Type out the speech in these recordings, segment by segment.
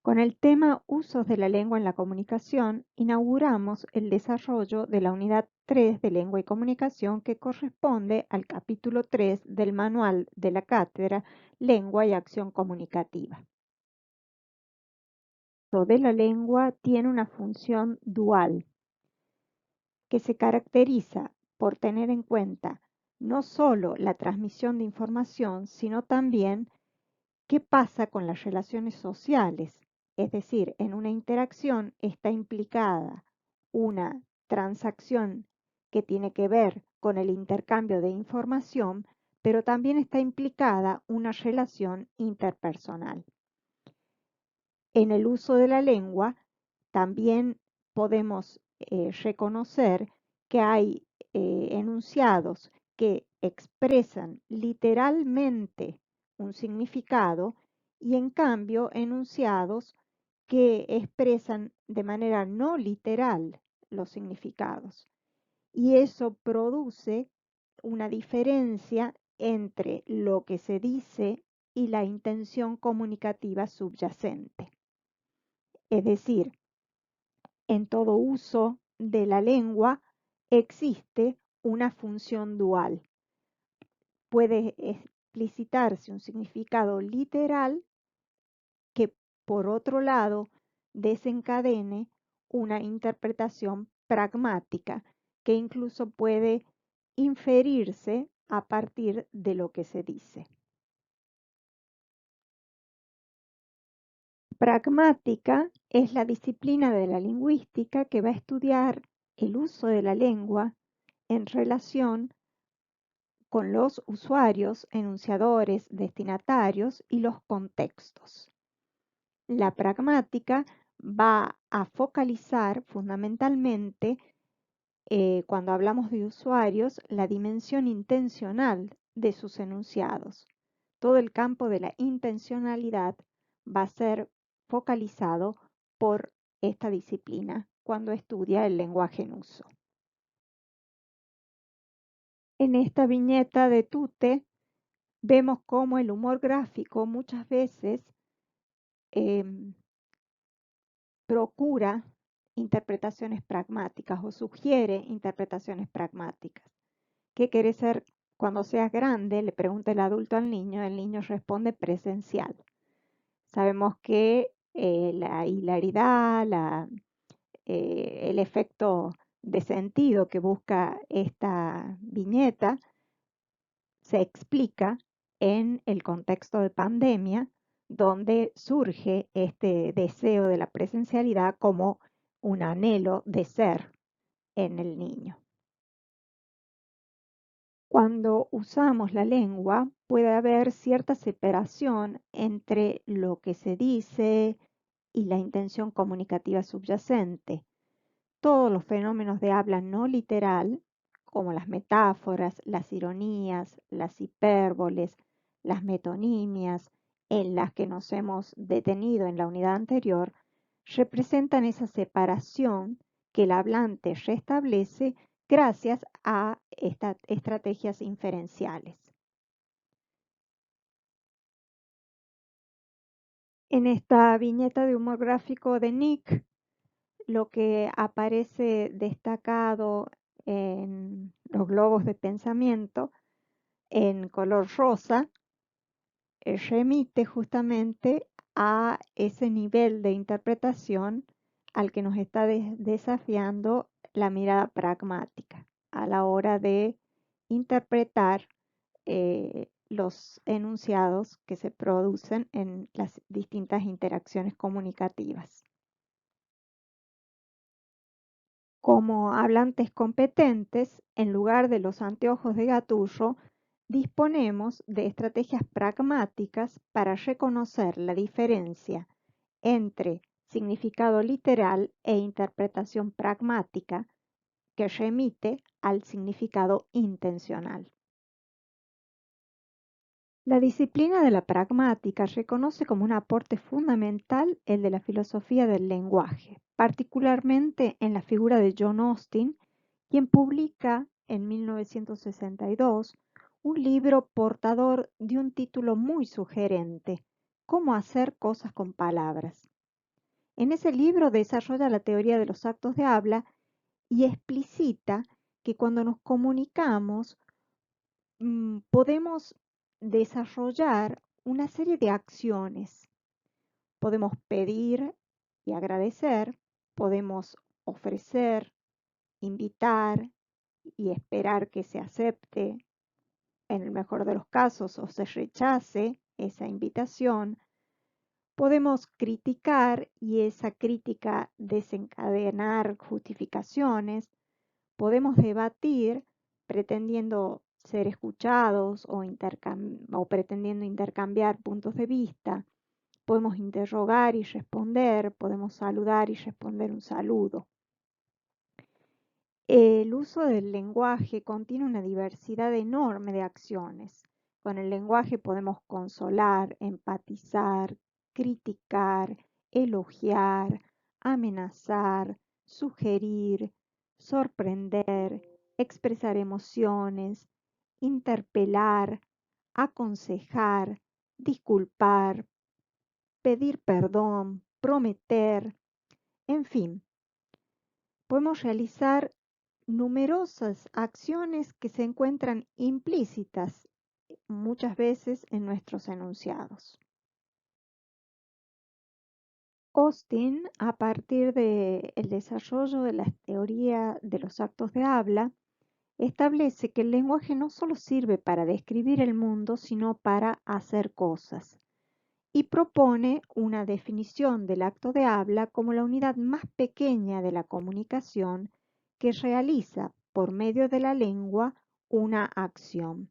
Con el tema Usos de la lengua en la comunicación, inauguramos el desarrollo de la unidad 3 de Lengua y Comunicación que corresponde al capítulo 3 del manual de la cátedra Lengua y Acción Comunicativa. El uso de la lengua tiene una función dual que se caracteriza por tener en cuenta no solo la transmisión de información, sino también qué pasa con las relaciones sociales. Es decir, en una interacción está implicada una transacción que tiene que ver con el intercambio de información, pero también está implicada una relación interpersonal. En el uso de la lengua también podemos reconocer que hay enunciados que expresan literalmente un significado y en cambio enunciados que expresan de manera no literal los significados. Y eso produce una diferencia entre lo que se dice y la intención comunicativa subyacente. Es decir, en todo uso de la lengua existe una función dual. Puede explicitarse un significado literal que, por otro lado, desencadene una interpretación pragmática que incluso puede inferirse a partir de lo que se dice. Pragmática es la disciplina de la lingüística que va a estudiar el uso de la lengua en relación con los usuarios, enunciadores, destinatarios y los contextos. La pragmática va a focalizar fundamentalmente, cuando hablamos de usuarios, la dimensión intencional de sus enunciados. Todo el campo de la intencionalidad va a ser focalizado por esta disciplina cuando estudia el lenguaje en uso. En esta viñeta de Tute vemos cómo el humor gráfico muchas veces procura interpretaciones pragmáticas o sugiere interpretaciones pragmáticas. ¿Qué querés ser cuando seas grande? Le pregunta el adulto al niño responde presencial. Sabemos que la hilaridad, el efecto de sentido que busca esta viñeta se explica en el contexto de pandemia, donde surge este deseo de la presencialidad como un anhelo de ser en el niño. Cuando usamos la lengua puede haber cierta separación entre lo que se dice y la intención comunicativa subyacente. Todos los fenómenos de habla no literal, como las metáforas, las ironías, las hipérboles, las metonimias, en las que nos hemos detenido en la unidad anterior, representan esa separación que el hablante restablece gracias a estas estrategias inferenciales. En esta viñeta de humor gráfico de Nick, lo que aparece destacado en los globos de pensamiento en color rosa remite justamente a ese nivel de interpretación al que nos está desafiando la mirada pragmática a la hora de interpretar los enunciados que se producen en las distintas interacciones comunicativas. Como hablantes competentes, en lugar de los anteojos de gaturro, disponemos de estrategias pragmáticas para reconocer la diferencia entre significado literal e interpretación pragmática que remite al significado intencional. La disciplina de la pragmática reconoce como un aporte fundamental el de la filosofía del lenguaje, particularmente en la figura de John Austin, quien publica en 1962 un libro portador de un título muy sugerente, cómo hacer cosas con palabras. En ese libro desarrolla la teoría de los actos de habla y explicita que cuando nos comunicamos podemos desarrollar una serie de acciones. Podemos pedir y agradecer, podemos ofrecer, invitar y esperar que se acepte, en el mejor de los casos, o se rechace esa invitación. Podemos criticar y esa crítica desencadenar justificaciones. Podemos debatir pretendiendo ser escuchados o pretendiendo intercambiar puntos de vista. Podemos interrogar y responder, podemos saludar y responder un saludo. El uso del lenguaje contiene una diversidad enorme de acciones. Con el lenguaje podemos consolar, empatizar, criticar, elogiar, amenazar, sugerir, sorprender, expresar emociones, interpelar, aconsejar, disculpar, pedir perdón, prometer, en fin, podemos realizar numerosas acciones que se encuentran implícitas muchas veces en nuestros enunciados. Austin, a partir del desarrollo de la teoría de los actos de habla, establece que el lenguaje no solo sirve para describir el mundo, sino para hacer cosas, y propone una definición del acto de habla como la unidad más pequeña de la comunicación que realiza por medio de la lengua una acción.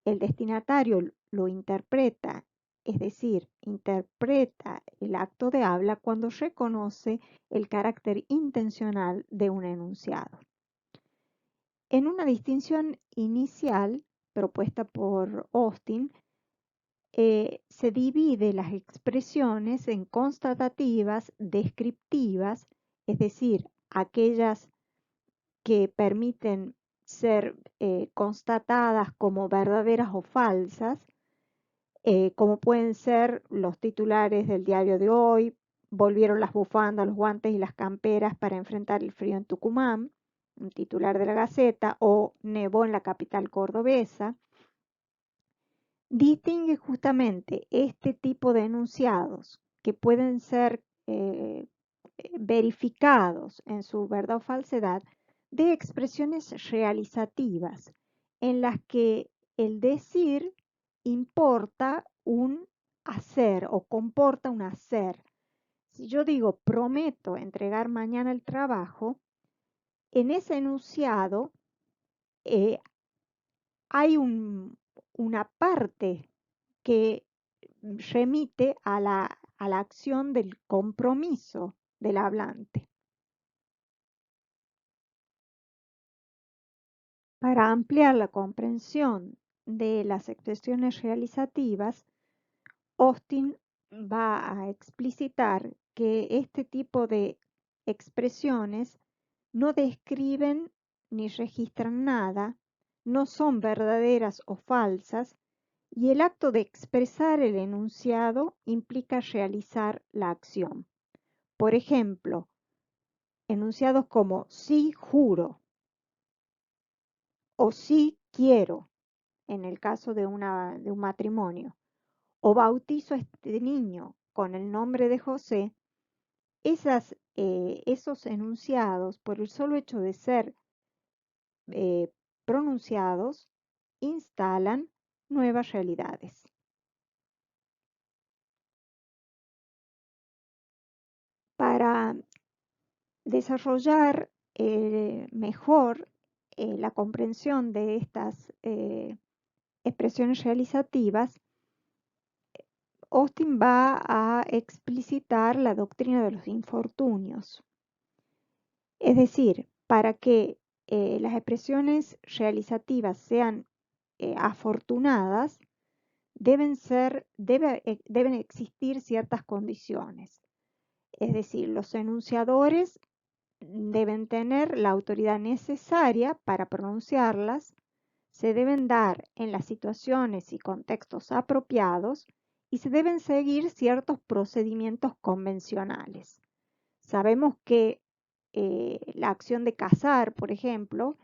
El destinatario lo interpreta, es decir, interpreta el acto de habla cuando reconoce el carácter intencional de un enunciado. En una distinción inicial propuesta por Austin, se divide las expresiones en constatativas, descriptivas, es decir, aquellas que permiten ser constatadas como verdaderas o falsas, como pueden ser los titulares del diario de hoy: volvieron las bufandas, los guantes y las camperas para enfrentar el frío en Tucumán, un titular de la Gaceta, o nevó en la capital cordobesa. Distingue justamente este tipo de enunciados que pueden ser verificados en su verdad o falsedad de expresiones realizativas en las que el decir importa un hacer o comporta un hacer. Si yo digo prometo entregar mañana el trabajo, en ese enunciado eh, hay una parte que remite a la acción del compromiso del hablante. Para ampliar la comprensión de las expresiones realizativas, Austin va a explicitar que este tipo de expresiones no describen ni registran nada, no son verdaderas o falsas, y el acto de expresar el enunciado implica realizar la acción. Por ejemplo, enunciados como sí juro o sí quiero, en el caso de un matrimonio, o bautizo a este niño con el nombre de José. Esos enunciados, por el solo hecho de ser pronunciados, instalan nuevas realidades. Para desarrollar mejor la comprensión de estas expresiones realizativas, Austin va a explicitar la doctrina de los infortunios. Es decir, para que las expresiones realizativas sean afortunadas, deben existir ciertas condiciones. Es decir, los enunciadores deben tener la autoridad necesaria para pronunciarlas, se deben dar en las situaciones y contextos apropiados y se deben seguir ciertos procedimientos convencionales. Sabemos que la acción de casar, por ejemplo,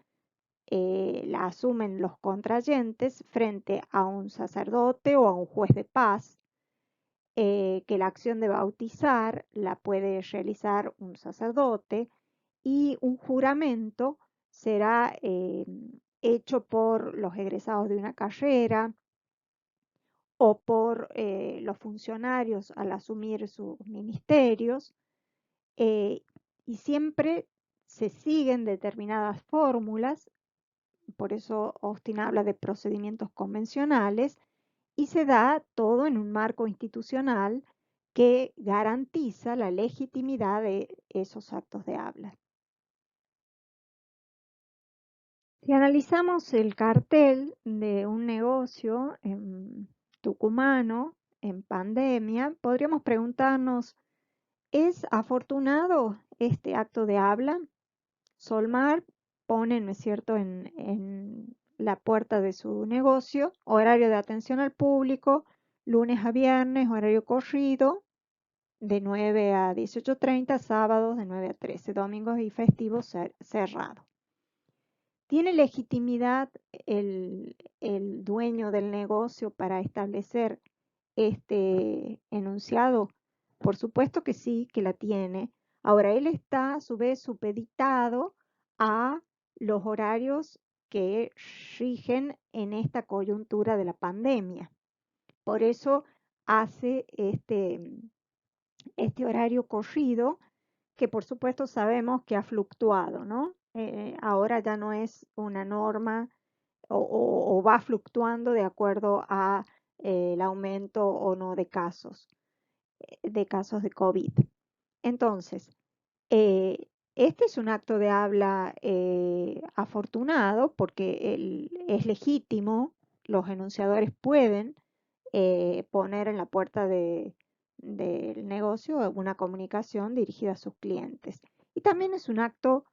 la asumen los contrayentes frente a un sacerdote o a un juez de paz, que la acción de bautizar la puede realizar un sacerdote y un juramento será hecho por los egresados de una carrera o por los funcionarios al asumir sus ministerios, eh, y siempre se siguen determinadas fórmulas. Por eso Austin habla de procedimientos convencionales y se da todo en un marco institucional que garantiza la legitimidad de esos actos de habla. Si analizamos el cartel de un negocio en tucumano en pandemia, podríamos preguntarnos, ¿es afortunado este acto de habla? Solmar pone, ¿no es cierto?, en la puerta de su negocio, horario de atención al público, lunes a viernes, horario corrido, de 9 a 18:30, sábados de 9 a 13, domingos y festivos cerrado. ¿Tiene legitimidad el dueño del negocio para establecer este enunciado? Por supuesto que sí, que la tiene. Ahora, él está a su vez supeditado a los horarios que rigen en esta coyuntura de la pandemia. Por eso hace este horario corrido, que por supuesto sabemos que ha fluctuado, ¿no? Ahora ya no es una norma o va fluctuando de acuerdo a el aumento o no de casos de COVID. Entonces, este es un acto de habla afortunado porque es legítimo, los enunciadores pueden poner en la puerta del negocio una comunicación dirigida a sus clientes. Y también es un acto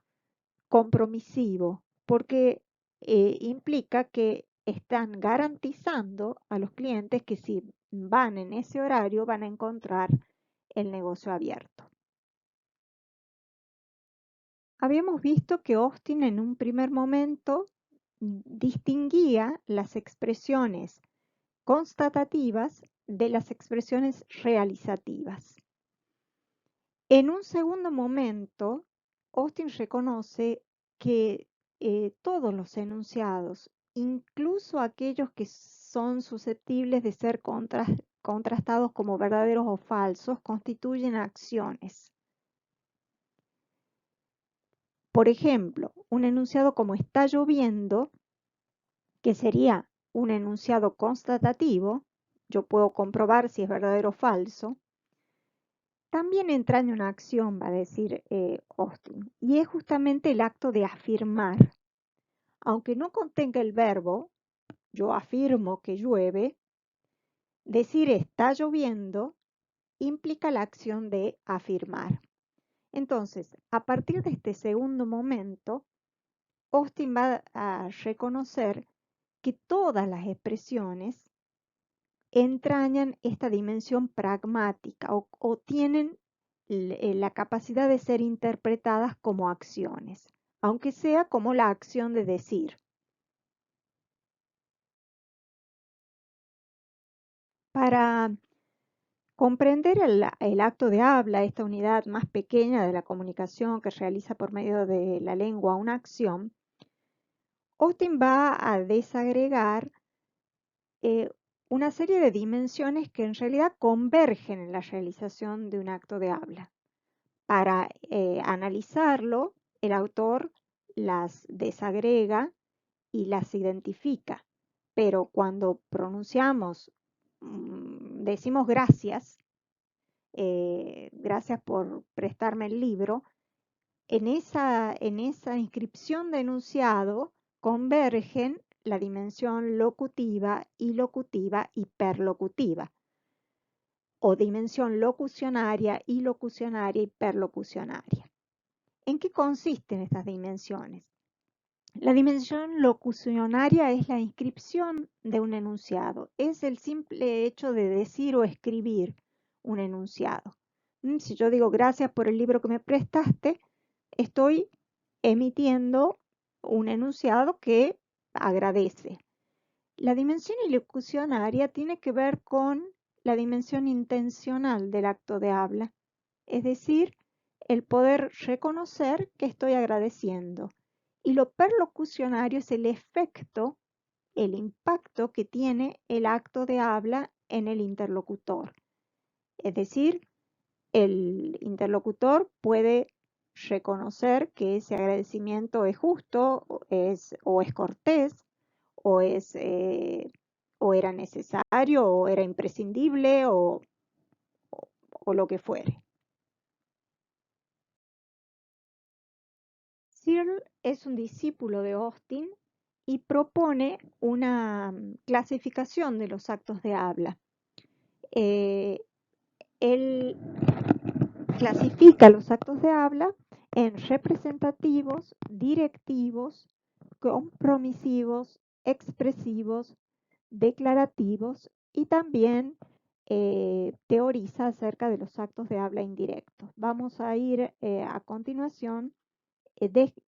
compromisivo porque implica que están garantizando a los clientes que si van en ese horario van a encontrar el negocio abierto. Habíamos visto que Austin en un primer momento distinguía las expresiones constatativas de las expresiones realizativas. En un segundo momento, Austin reconoce que todos los enunciados, incluso aquellos que son susceptibles de ser contrastados como verdaderos o falsos, constituyen acciones. Por ejemplo, un enunciado como está lloviendo, que sería un enunciado constatativo, yo puedo comprobar si es verdadero o falso, también entraña una acción, va a decir Austin, y es justamente el acto de afirmar. Aunque no contenga el verbo, yo afirmo que llueve, decir está lloviendo implica la acción de afirmar. Entonces, a partir de este segundo momento, Austin va a reconocer que todas las expresiones entrañan esta dimensión pragmática o tienen la capacidad de ser interpretadas como acciones, aunque sea como la acción de decir. Para comprender el acto de habla, esta unidad más pequeña de la comunicación que realiza por medio de la lengua una acción, Austin va a desagregar una serie de dimensiones que en realidad convergen en la realización de un acto de habla. Para analizarlo, el autor las desagrega y las identifica, pero cuando pronunciamos, decimos gracias, gracias por prestarme el libro, en esa inscripción de enunciado convergen la dimensión locutiva, ilocutiva y perlocutiva, o dimensión locucionaria, ilocucionaria y perlocucionaria. ¿En qué consisten estas dimensiones? La dimensión locucionaria es la inscripción de un enunciado. Es el simple hecho de decir o escribir un enunciado. Si yo digo gracias por el libro que me prestaste, estoy emitiendo un enunciado que agradece. La dimensión ilocucionaria tiene que ver con la dimensión intencional del acto de habla, es decir, el poder reconocer que estoy agradeciendo. Y lo perlocucionario es el efecto, el impacto que tiene el acto de habla en el interlocutor. Es decir, el interlocutor puede reconocer que ese agradecimiento es justo o es cortés o, o era necesario o era imprescindible o lo que fuere. Searle es un discípulo de Austin y propone una clasificación de los actos de habla. Eh, él clasifica los actos de habla en representativos, directivos, compromisivos, expresivos, declarativos y también teoriza acerca de los actos de habla indirectos. Vamos a ir a continuación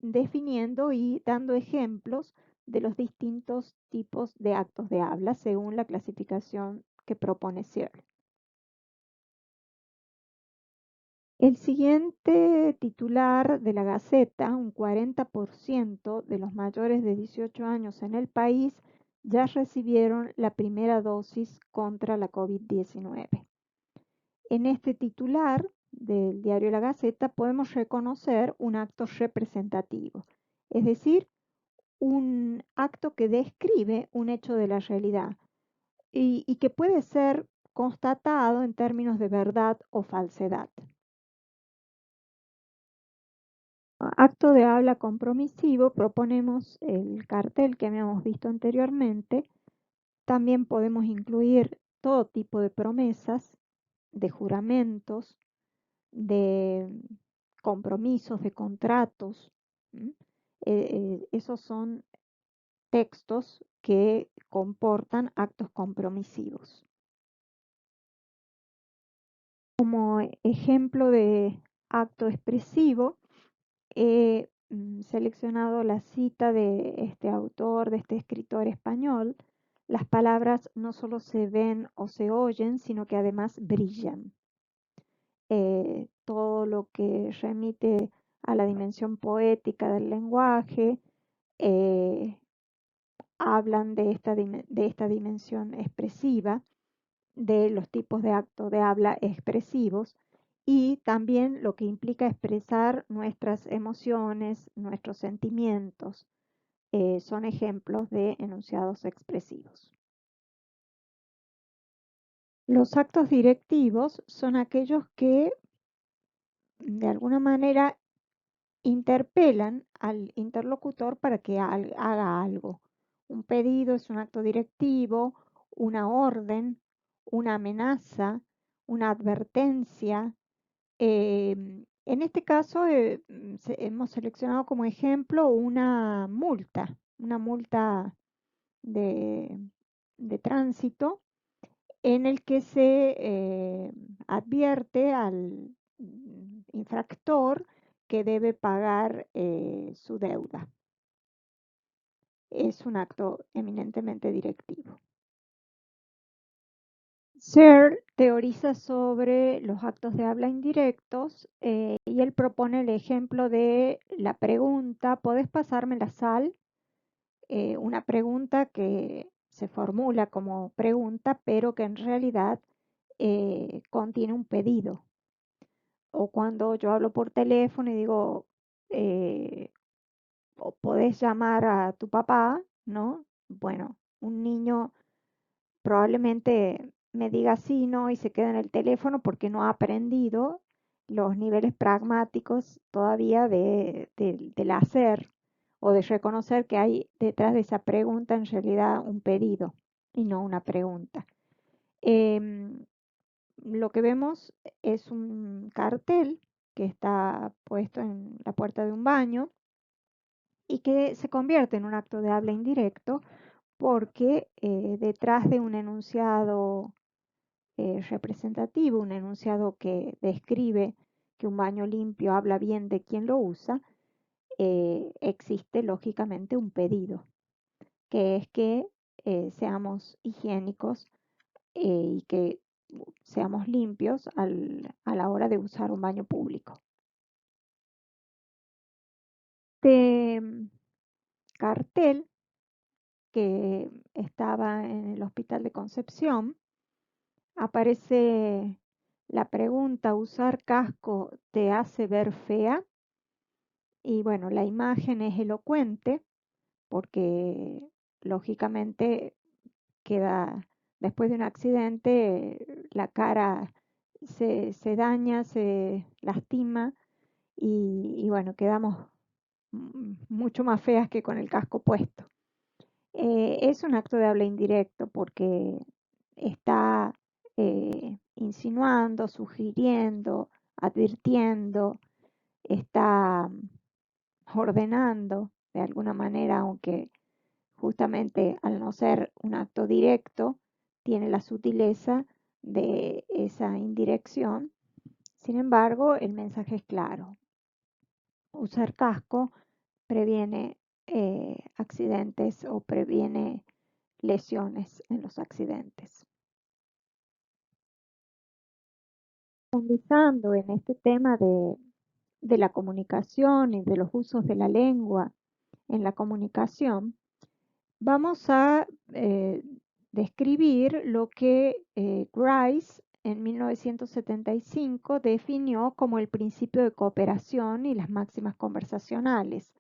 definiendo y dando ejemplos de los distintos tipos de actos de habla según la clasificación que propone Searle. El siguiente titular de la Gaceta, un 40% de los mayores de 18 años en el país ya recibieron la primera dosis contra la COVID-19. En este titular del diario La Gaceta podemos reconocer un acto representativo, es decir, un acto que describe un hecho de la realidad y que puede ser constatado en términos de verdad o falsedad. Acto de habla compromisivo, proponemos el cartel que habíamos visto anteriormente. También podemos incluir todo tipo de promesas, de juramentos, de compromisos, de contratos. Esos son textos que comportan actos compromisivos. Como ejemplo de acto expresivo, he seleccionado la cita de este autor, de este escritor español. Las palabras no solo se ven o se oyen, sino que además brillan. Todo lo que remite a la dimensión poética del lenguaje eh, hablan de esta dimensión expresiva, de los tipos de acto de habla expresivos y también lo que implica expresar nuestras emociones, nuestros sentimientos. Son ejemplos de enunciados expresivos. Los actos directivos son aquellos que de alguna manera interpelan al interlocutor para que haga algo. Un pedido es un acto directivo, una orden, una amenaza, una advertencia. En este caso hemos seleccionado como ejemplo una multa de, de tránsito en el que se advierte al infractor que debe pagar su deuda. Es un acto eminentemente directivo. Searle teoriza sobre los actos de habla indirectos y él propone el ejemplo de la pregunta, ¿podés pasarme la sal? Una pregunta que se formula como pregunta, pero que en realidad contiene un pedido. O cuando yo hablo por teléfono y digo, eh, o podés llamar a tu papá, ¿no? Bueno, un niño probablemente me diga sí, no, y se queda en el teléfono porque no ha aprendido los niveles pragmáticos todavía del hacer o de reconocer que hay detrás de esa pregunta en realidad un pedido y no una pregunta. Lo que vemos es un cartel que está puesto en la puerta de un baño y que se convierte en un acto de habla indirecto porque detrás de un enunciado representativo, un enunciado que describe que un baño limpio habla bien de quien lo usa, existe lógicamente un pedido, que es que seamos higiénicos y que seamos limpios a la hora de usar un baño público. Este cartel que estaba en el Hospital de Concepción aparece la pregunta: ¿usar casco te hace ver fea? Y bueno, la imagen es elocuente porque lógicamente queda, después de un accidente, la cara se daña, se lastima y bueno, quedamos mucho más feas que con el casco puesto. Es un acto de habla indirecto porque está insinuando, sugiriendo, advirtiendo, está ordenando de alguna manera, aunque justamente al no ser un acto directo, tiene la sutileza de esa indirección. Sin embargo, el mensaje es claro. Usar casco previene accidentes o previene lesiones en los accidentes. Profundizando en este tema de la comunicación y de los usos de la lengua en la comunicación, vamos a describir lo que Grice en 1975 definió como el principio de cooperación y las máximas conversacionales,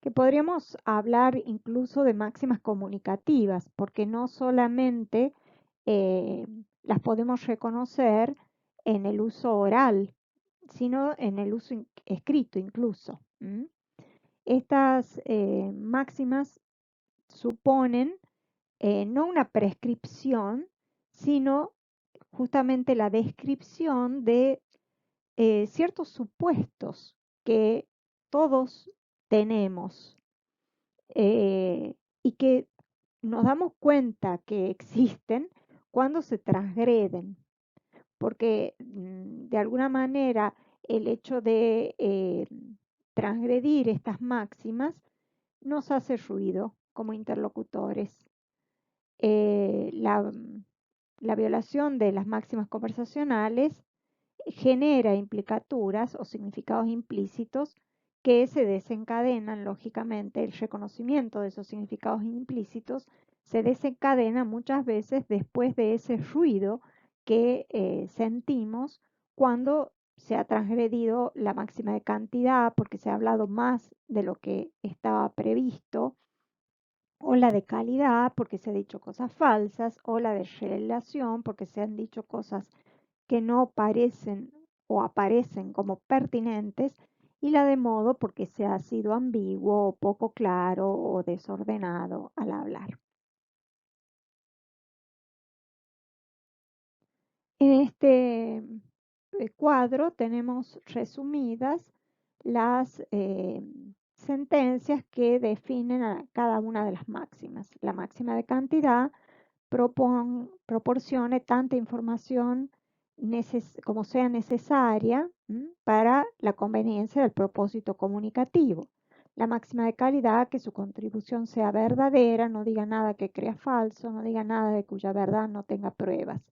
que podríamos hablar incluso de máximas comunicativas, porque no solamente eh, las podemos reconocer en el uso oral, sino en el uso escrito incluso. Estas máximas suponen no una prescripción, sino justamente la descripción de ciertos supuestos que todos tenemos y que nos damos cuenta que existen cuando se transgreden, porque de alguna manera el hecho de transgredir estas máximas nos hace ruido como interlocutores. La violación de las máximas conversacionales genera implicaturas o significados implícitos que se desencadenan, lógicamente, el reconocimiento de esos significados implícitos se desencadena muchas veces después de ese ruido que sentimos cuando se ha transgredido la máxima de cantidad porque se ha hablado más de lo que estaba previsto, o la de calidad porque se han dicho cosas falsas, o la de relación porque se han dicho cosas que no parecen o aparecen como pertinentes, y la de modo porque se ha sido ambiguo o poco claro o desordenado al hablar. En este cuadro tenemos resumidas las sentencias que definen a cada una de las máximas. La máxima de cantidad proporcione tanta información como sea necesaria para la conveniencia del propósito comunicativo. La máxima de calidad, que su contribución sea verdadera, no diga nada que crea falso, no diga nada de cuya verdad no tenga pruebas.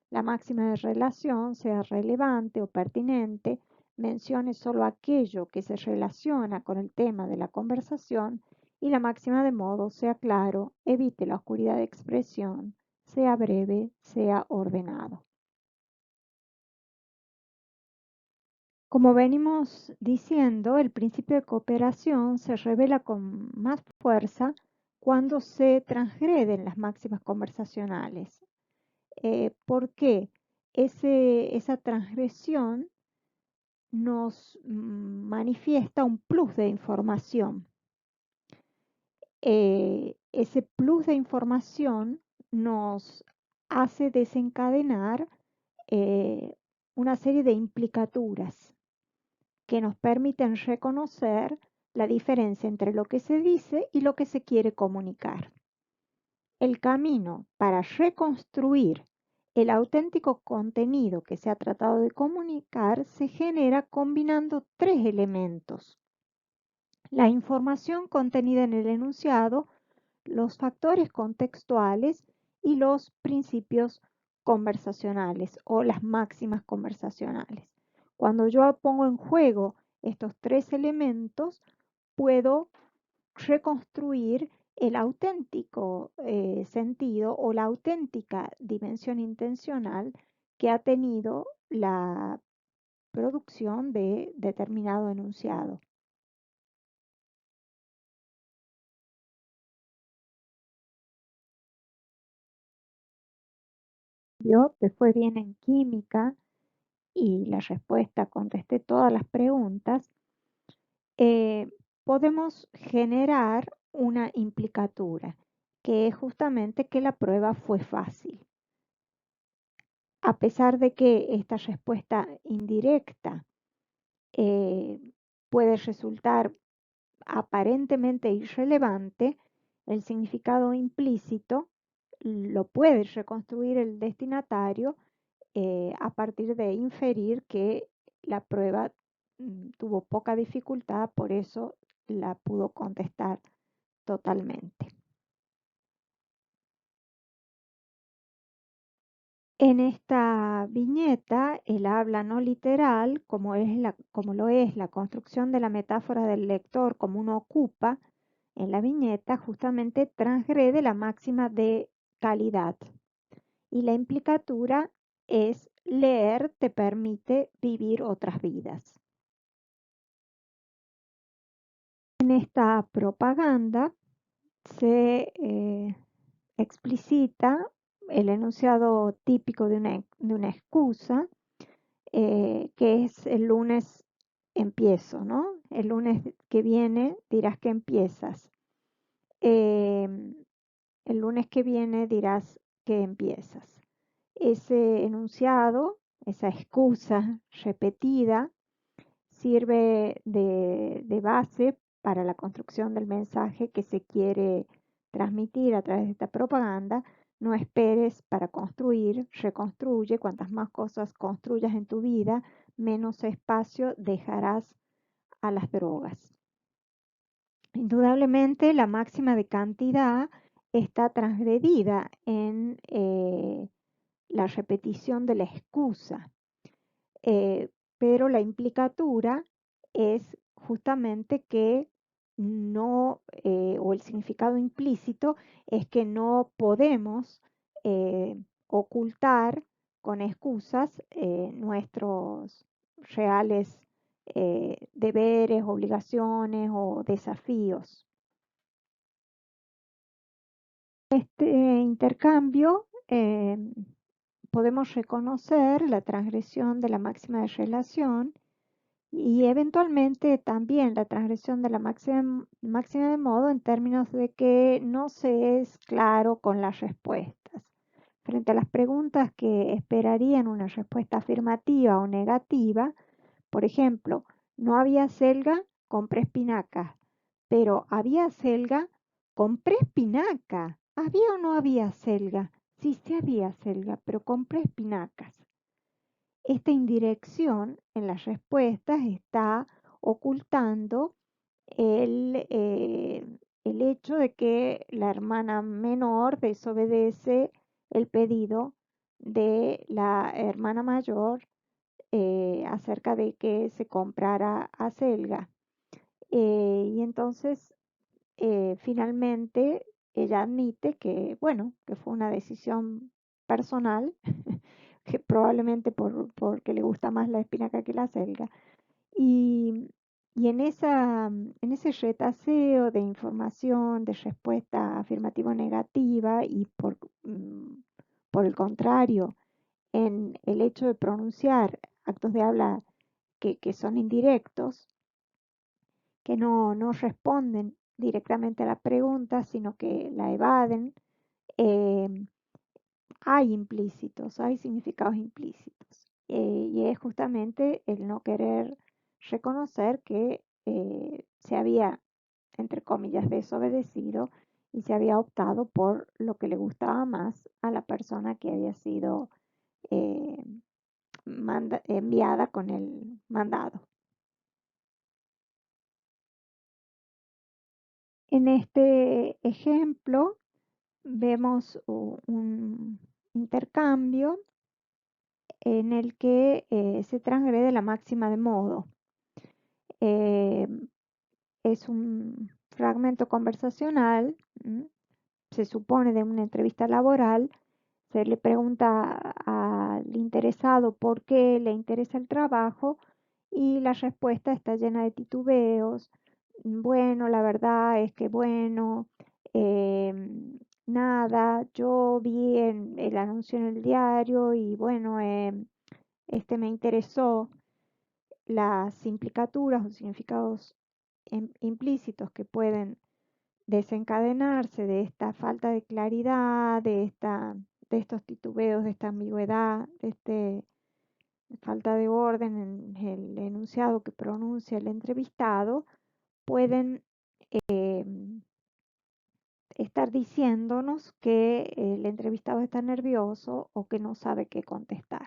La máxima de relación sea relevante o pertinente, mencione solo aquello que se relaciona con el tema de la conversación, y la máxima de modo sea claro, evite la oscuridad de expresión, sea breve, sea ordenado. Como venimos diciendo, el principio de cooperación se revela con más fuerza cuando se transgreden las máximas conversacionales. ¿Por qué? Esa transgresión nos manifiesta un plus de información. Ese plus de información nos hace desencadenar una serie de implicaturas que nos permiten reconocer la diferencia entre lo que se dice y lo que se quiere comunicar. El camino para reconstruir el auténtico contenido que se ha tratado de comunicar se genera combinando tres elementos: la información contenida en el enunciado, los factores contextuales y los principios conversacionales o las máximas conversacionales. Cuando yo pongo en juego estos tres elementos, puedo reconstruir el auténtico sentido o la auténtica dimensión intencional que ha tenido la producción de determinado enunciado. Yo te fue bien en química y la respuesta contesté todas las preguntas. eh, Podemos generar una implicatura, que es justamente que la prueba fue fácil. A pesar de que esta respuesta indirecta eh, puede resultar aparentemente irrelevante, el significado implícito lo puede reconstruir el destinatario a partir de inferir que la prueba tuvo poca dificultad, por eso la pudo contestar totalmente. En esta viñeta, el habla no literal, como lo es la construcción de la metáfora del lector como uno ocupa en la viñeta, justamente transgrede la máxima de calidad. Y la implicatura es: leer te permite vivir otras vidas. En esta propaganda se explicita el enunciado típico de una excusa, que es: el lunes empiezo, ¿no? El lunes que viene dirás que empiezas. Eh, el lunes que viene dirás que empiezas. Ese enunciado, esa excusa repetida, sirve de base para la construcción del mensaje que se quiere transmitir a través de esta propaganda. No esperes para construir, reconstruye. Cuantas más cosas construyas en tu vida, menos espacio dejarás a las drogas. Indudablemente, la máxima de cantidad está transgredida en la repetición de la excusa. Eh, pero la implicatura es justamente que no, o el significado implícito es que no podemos ocultar con excusas nuestros reales deberes, obligaciones o desafíos. Este intercambio podemos reconocer la transgresión de la máxima de relación y eventualmente también la transgresión de la máxima de modo, en términos de que no se es claro con las respuestas. Frente a las preguntas que esperarían una respuesta afirmativa o negativa, por ejemplo: no había selga, compré espinacas, pero había selga, compré espinaca. ¿Había o no había selga? Sí, sí había selga, pero compré espinacas. Esta indirección en las respuestas está ocultando el hecho de que la hermana menor desobedece el pedido de la hermana mayor acerca de que se comprara acelga. Y entonces, finalmente, ella admite que, bueno, que fue una decisión personal, que probablemente porque le gusta más la espinaca que la acelga. Y, y en ese retaseo de información, de respuesta afirmativa o negativa, y por el contrario, en el hecho de pronunciar actos de habla que son indirectos, que no responden directamente a la pregunta, sino que la evaden, eh, hay implícitos, hay significados implícitos. Y es justamente el no querer reconocer que se había, entre comillas, desobedecido y se había optado por lo que le gustaba más a la persona que había sido eh, enviada con el mandado. En este ejemplo vemos un intercambio en el que se transgrede la máxima de modo. Eh, es un fragmento conversacional, se supone de una entrevista laboral. Se le pregunta al interesado por qué le interesa el trabajo y la respuesta está llena de titubeos. Bueno, la verdad es que bueno, nada, yo vi el anuncio en el diario y bueno, me interesó. Las implicaturas o significados implícitos que pueden desencadenarse de esta falta de claridad, de estos titubeos, de esta ambigüedad, de falta de orden en el enunciado que pronuncia el entrevistado, pueden eh, estar diciéndonos que el entrevistado está nervioso o que no sabe qué contestar.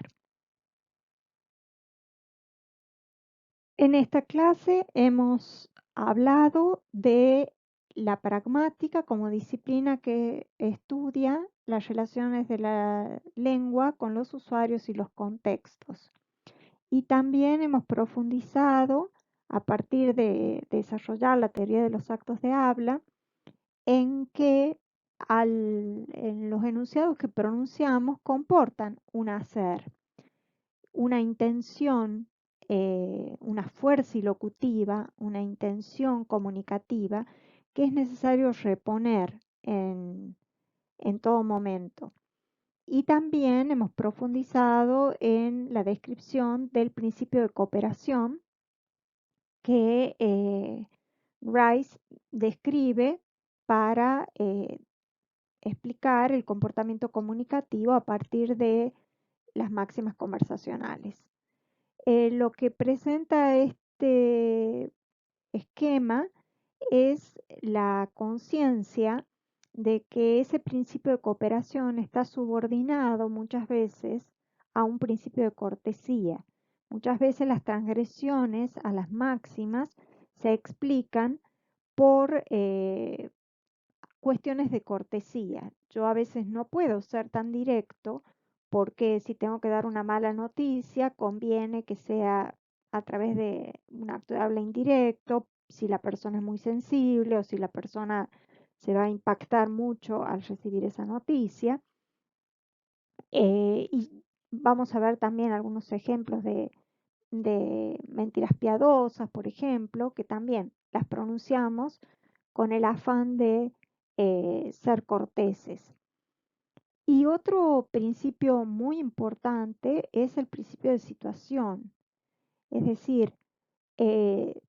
En esta clase hemos hablado de la pragmática como disciplina que estudia las relaciones de la lengua con los usuarios y los contextos. Y también hemos profundizado a partir de desarrollar la teoría de los actos de habla en que en los enunciados que pronunciamos comportan un hacer, una intención, una fuerza ilocutiva, una intención comunicativa que es necesario reponer en todo momento. Y también hemos profundizado en la descripción del principio de cooperación que Rice describe para explicar el comportamiento comunicativo a partir de las máximas conversacionales. Lo que presenta este esquema es la conciencia de que ese principio de cooperación está subordinado muchas veces a un principio de cortesía. Muchas veces las transgresiones a las máximas se explican por cuestiones de cortesía. Yo a veces no puedo ser tan directo porque si tengo que dar una mala noticia, conviene que sea a través de un acto de habla indirecto, si la persona es muy sensible o si la persona se va a impactar mucho al recibir esa noticia. Y vamos a ver también algunos ejemplos de mentiras piadosas, por ejemplo, que también las pronunciamos con el afán de ser corteses. Y otro principio muy importante es el principio de situación, es decir, eh,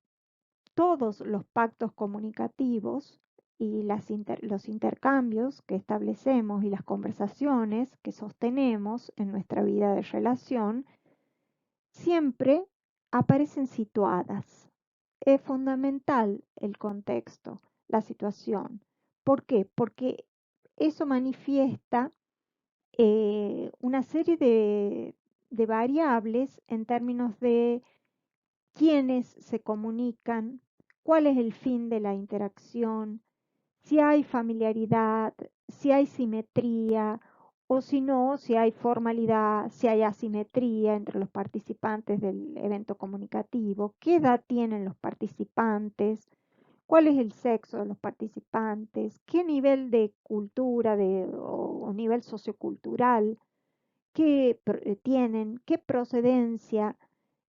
todos los pactos comunicativos y los intercambios que establecemos y las conversaciones que sostenemos en nuestra vida de relación siempre aparecen situadas. Es fundamental el contexto, la situación. ¿Por qué? Porque eso manifiesta una serie de variables en términos de quiénes se comunican, cuál es el fin de la interacción, si hay familiaridad, si hay simetría o si no, si hay formalidad, si hay asimetría entre los participantes del evento comunicativo, qué edad tienen los participantes, cuál es el sexo de los participantes, qué nivel de cultura o nivel sociocultural tienen, qué procedencia,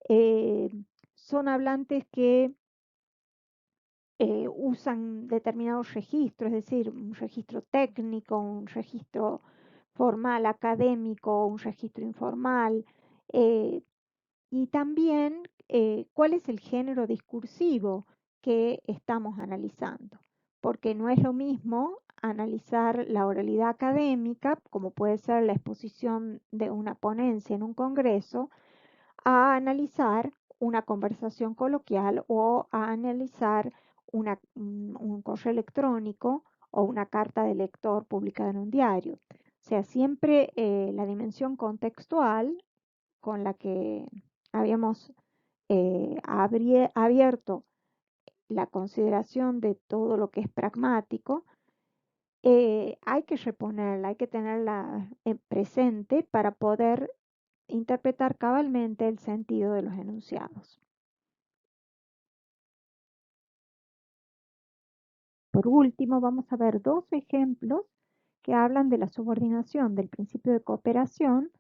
eh, son hablantes que usan determinados registros, es decir, un registro técnico, un registro formal académico, un registro informal, eh, y también cuál es el género discursivo que estamos analizando, porque no es lo mismo analizar la oralidad académica, como puede ser la exposición de una ponencia en un congreso, a analizar una conversación coloquial o a analizar un correo electrónico o una carta de lector publicada en un diario. O sea, siempre la dimensión contextual con la que habíamos abierto la consideración de todo lo que es pragmático, hay que reponerla, hay que tenerla presente para poder interpretar cabalmente el sentido de los enunciados. Por último, vamos a ver dos ejemplos que hablan de la subordinación del principio de cooperación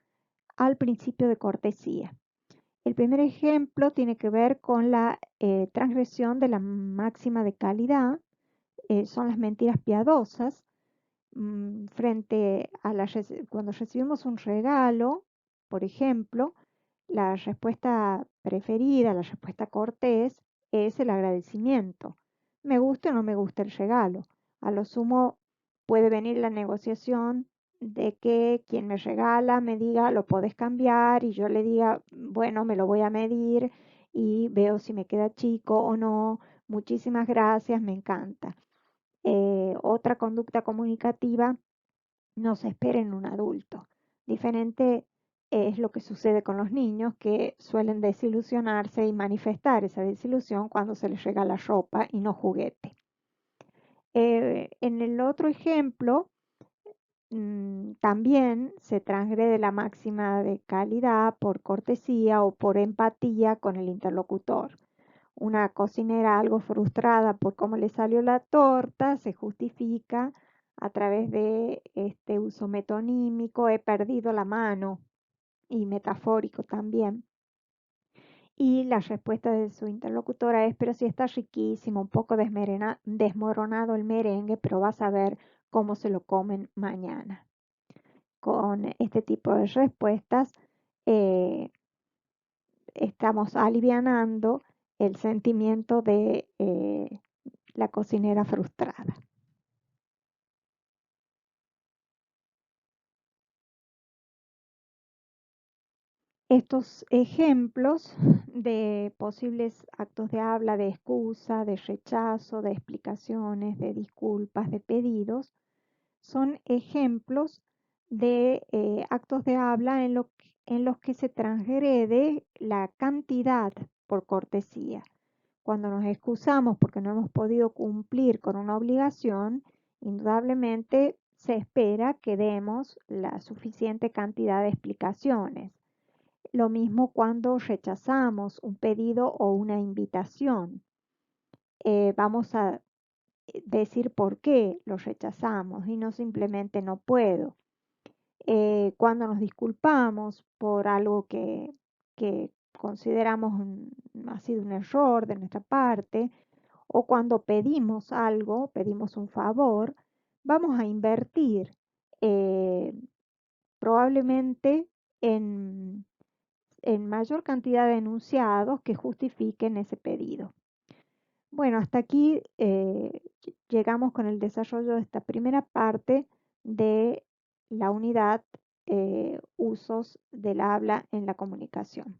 al principio de cortesía. El primer ejemplo tiene que ver con la transgresión de la máxima de calidad, son las mentiras piadosas. Frente a cuando recibimos un regalo, por ejemplo, la respuesta preferida, la respuesta cortés, es el agradecimiento. Me gusta o no me gusta el regalo. A lo sumo puede venir la negociación de que quien me regala me diga lo podés cambiar y yo le diga, bueno, me lo voy a medir y veo si me queda chico o no. Muchísimas gracias, me encanta. Otra conducta comunicativa no se espera en un adulto. Diferente es lo que sucede con los niños que suelen desilusionarse y manifestar esa desilusión cuando se les regala ropa y no juguete. En el otro ejemplo, también se transgrede la máxima de calidad por cortesía o por empatía con el interlocutor. Una cocinera algo frustrada por cómo le salió la torta se justifica a través de este uso metonímico, he perdido la mano, y metafórico también. Y la respuesta de su interlocutora es, pero si está riquísimo, un poco desmoronado el merengue, pero vas a ver cómo se lo comen mañana. Con este tipo de respuestas eh, estamos alivianando el sentimiento de la cocinera frustrada. Estos ejemplos de posibles actos de habla, de excusa, de rechazo, de explicaciones, de disculpas, de pedidos, son ejemplos de actos de habla en los que se transgrede la cantidad por cortesía. Cuando nos excusamos porque no hemos podido cumplir con una obligación, indudablemente se espera que demos la suficiente cantidad de explicaciones. Lo mismo cuando rechazamos un pedido o una invitación. Vamos a decir por qué lo rechazamos y no simplemente no puedo. Cuando nos disculpamos por algo que consideramos ha sido un error de nuestra parte, o cuando pedimos algo, pedimos un favor, vamos a invertir eh, probablemente en, en mayor cantidad de enunciados que justifiquen ese pedido. Bueno, hasta aquí llegamos con el desarrollo de esta primera parte de la unidad usos del habla en la comunicación.